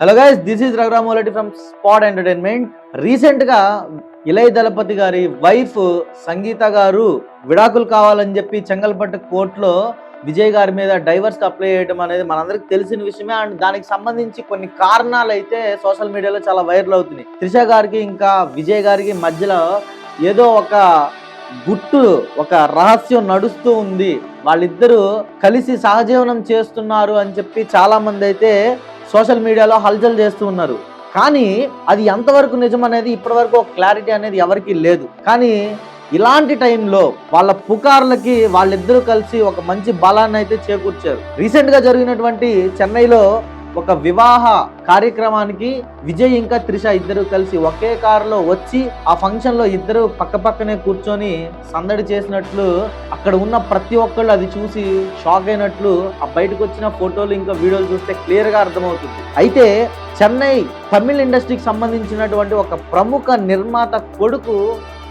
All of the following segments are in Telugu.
Hello guys, this is Raghuramolati from spot entertainment. Recent గా ఇళయ దళపతి గారి వైఫ్ సంగీత గారు విడాకులు కావాలని చెప్పి చెంగల్పట్టు కోర్టులో విజయ్ గారి మీద డైవర్స్ అప్లై చేయడం అనేది మనందరికి తెలిసిన విషయమే. అండ్ దానికి సంబంధించి కొన్ని కారణాలు అయితే సోషల్ మీడియాలో చాలా వైరల్ అవుతున్నాయి. త్రిష గారికి ఇంకా విజయ్ గారికి మధ్యలో ఏదో ఒక గుట్టు, ఒక రహస్యం నడుస్తూ ఉంది. వాళ్ళిద్దరూ కలిసి సహజీవనం చేస్తున్నారు అని చెప్పి చాలా మంది అయితే సోషల్ మీడియాలో హల్చల్ చేస్తూ ఉన్నారు. కానీ అది ఎంతవరకు నిజం అనేది ఇప్పటివరకు ఒక క్లారిటీ అనేది ఎవరికీ లేదు. కానీ ఇలాంటి టైంలో వాళ్ళ పుకార్లకి వాళ్ళిద్దరూ కలిసి ఒక మంచి బలాన్ని అయితే చేకూర్చారు. రీసెంట్ గా జరిగినటువంటి చెన్నైలో ఒక వివాహ కార్యక్రమానికి విజయ్ ఇంకా త్రిష ఇద్దరు కలిసి ఒకే కారులో వచ్చి ఆ ఫంక్షన్ లో ఇద్దరు పక్క పక్కనే కూర్చొని సందడి చేసినట్లు అక్కడ ఉన్న ప్రతి ఒక్కళ్ళు అది చూసి షాక్ అయినట్లు ఆ బయటకు వచ్చిన ఫోటోలు ఇంకా వీడియోలు చూస్తే క్లియర్ గా అర్థమవుతుంది. అయితే చెన్నై తమిళ ఇండస్ట్రీకి సంబంధించినటువంటి ఒక ప్రముఖ నిర్మాత కొడుకు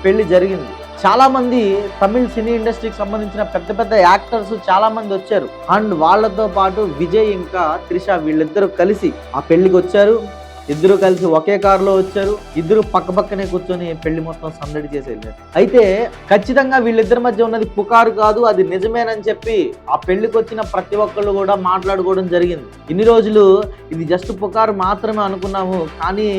పెళ్లి జరిగింది. చాలా మంది తమిళ్ సినీ ఇండస్ట్రీకి సంబంధించిన పెద్ద పెద్ద యాక్టర్స్ చాలా మంది వచ్చారు. అండ్ వాళ్ళతో పాటు విజయ్ ఇంకా త్రిష వీళ్ళిద్దరూ కలిసి ఆ పెళ్లికి వచ్చారు. ఇద్దరు కలిసి ఒకే కారులో వచ్చారు. ఇద్దరు పక్క పక్కనే కూర్చొని పెళ్లి మొత్తం సందడి చేసి వెళ్ళారు. అయితే ఖచ్చితంగా వీళ్ళిద్దరి మధ్య ఉన్నది పుకారు కాదు, అది నిజమేనని చెప్పి ఆ పెళ్లికి వచ్చిన ప్రతి ఒక్కళ్ళు కూడా మాట్లాడుకోవడం జరిగింది. ఇన్ని రోజులు ఇది జస్ట్ పుకారు మాత్రమే అనుకున్నాము, కానీ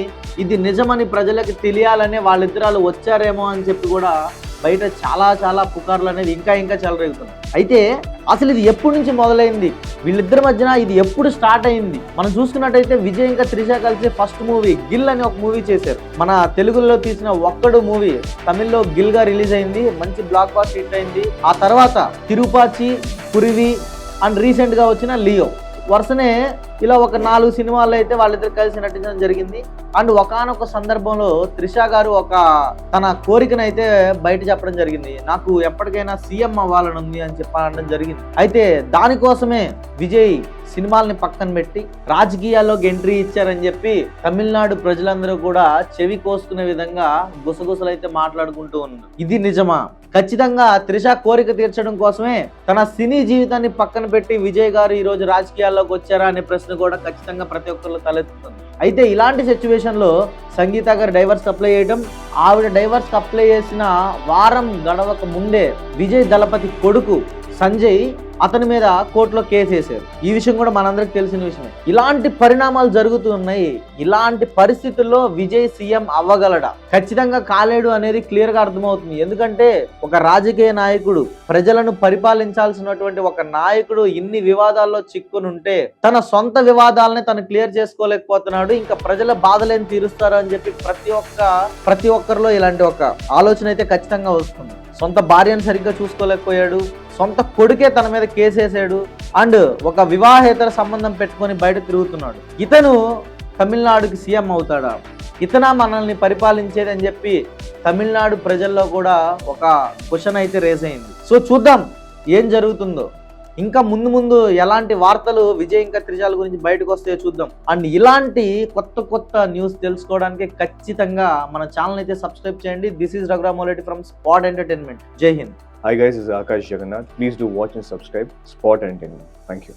ఇది నిజమని ప్రజలకు తెలియాలనే వాళ్ళిద్దరాలు వచ్చారేమో అని చెప్పి కూడా బయట చాలా పుకార్లు అనేది ఇంకా చెలరేగుతున్నాయి. అయితే అసలు ఇది ఎప్పటి నుంచి మొదలైంది, వీళ్ళిద్దరి మధ్యన ఇది ఎప్పుడు స్టార్ట్ అయింది? మనం చూసుకున్నట్టయితే విజయ్ ఇంకా త్రిష కలిసి ఫస్ట్ మూవీ గిల్ అని ఒక మూవీ చేశారు. మన తెలుగులో తీసిన ఒక్కడు మూవీ తమిళ్లో గిల్ గా రిలీజ్ అయింది, మంచి బ్లాక్ బాస్టర్ హిట్ అయింది. ఆ తర్వాత తిరుపాచి, పురివి అండ్ రీసెంట్ గా వచ్చిన లియో, వరుసనే ఇలా ఒక 4 సినిమాల్లో అయితే వాళ్ళిద్దరు కలిసి నటించడం జరిగింది. అండ్ ఒకానొక సందర్భంలో త్రిష గారు ఒక తన కోరికను అయితే బయట చెప్పడం జరిగింది. నాకు ఎప్పటికైనా సీఎం అవ్వాలని ఉంది అని చెప్పడం జరిగింది. అయితే దానికోసమే విజయ్ సినిమాల్ని పక్కన పెట్టి రాజకీయాల్లోకి ఎంట్రీ ఇచ్చారని చెప్పి తమిళనాడు ప్రజలందరూ కూడా చెవి కోసుకునే విధంగా గుసగుసలు అయితే మాట్లాడుకుంటూ ఉన్నారు. ఇది నిజమా? ఖచ్చితంగా త్రిష కోరిక తీర్చడం కోసమే తన సినీ జీవితాన్ని పక్కన పెట్టి విజయ్ గారు ఈ రోజు రాజకీయాల్లోకి వచ్చారా అనే ప్రశ్న కూడా ఖచ్చితంగా ప్రతి ఒక్కరిలో తలెత్తుతుంది. అయితే ఇలాంటి సిచ్యువేషన్ లో సంగీత గారు డైవర్స్ అప్లై చేయడం, ఆవిడ డైవర్స్ అప్లై చేసిన వారం గడవక ముందే విజయ్ దళపతి కొడుకు సంజయ్ అతని మీద కోర్టులో కేసు వేశారు. ఈ విషయం కూడా మనందరికి తెలిసిన విషయమే. ఇలాంటి పరిణామాలు జరుగుతూ ఉన్నాయి. ఇలాంటి పరిస్థితుల్లో విజయ్ సీఎం అవ్వగలడా? ఖచ్చితంగా కాలేడు అనేది క్లియర్ గా అర్థమవుతుంది. ఎందుకంటే ఒక రాజకీయ నాయకుడు, ప్రజలను పరిపాలించాల్సినటువంటి ఒక నాయకుడు ఇన్ని వివాదాల్లో చిక్కుని ఉంటే తన సొంత వివాదాలని తను క్లియర్ చేసుకోలేకపోతున్నాడు. ఇంకా ప్రజల బాధలేని తీరుస్తారు అని చెప్పి ప్రతి ఒక్కరిలో ఇలాంటి ఒక ఆలోచన అయితే ఖచ్చితంగా వస్తుంది. సొంత భార్యను సరిగ్గా చూసుకోలేకపోయాడు, సొంత కొడుకే తన మీద కేసేసాడు, అండ్ ఒక వివాహేతర సంబంధం పెట్టుకొని బయట తిరుగుతున్నాడు. ఇతను తమిళనాడుకి సీఎం అవుతాడా? ఇతనా మనల్ని పరిపాలించేది అని చెప్పి తమిళనాడు ప్రజల్లో కూడా ఒక క్వశ్చన్ అయితే రేస్ అయింది. సో చూద్దాం ఏం జరుగుతుందో. ఇంకా ముందు ఎలాంటి వార్తలు విజయ్ ఇంకా త్రిషాల గురించి బయటకు వస్తాయో చూద్దాం. అండ్ ఇలాంటి కొత్త న్యూస్ తెలుసుకోవడానికి ఖచ్చితంగా మన ఛానల్ అయితే సబ్స్క్రైబ్ చేయండి. This is Raghuramolati from spot entertainment. జై హింద్. Hi guys, this is Akash Jagannath. Please do watch and subscribe Spot Entertainment. Thank you.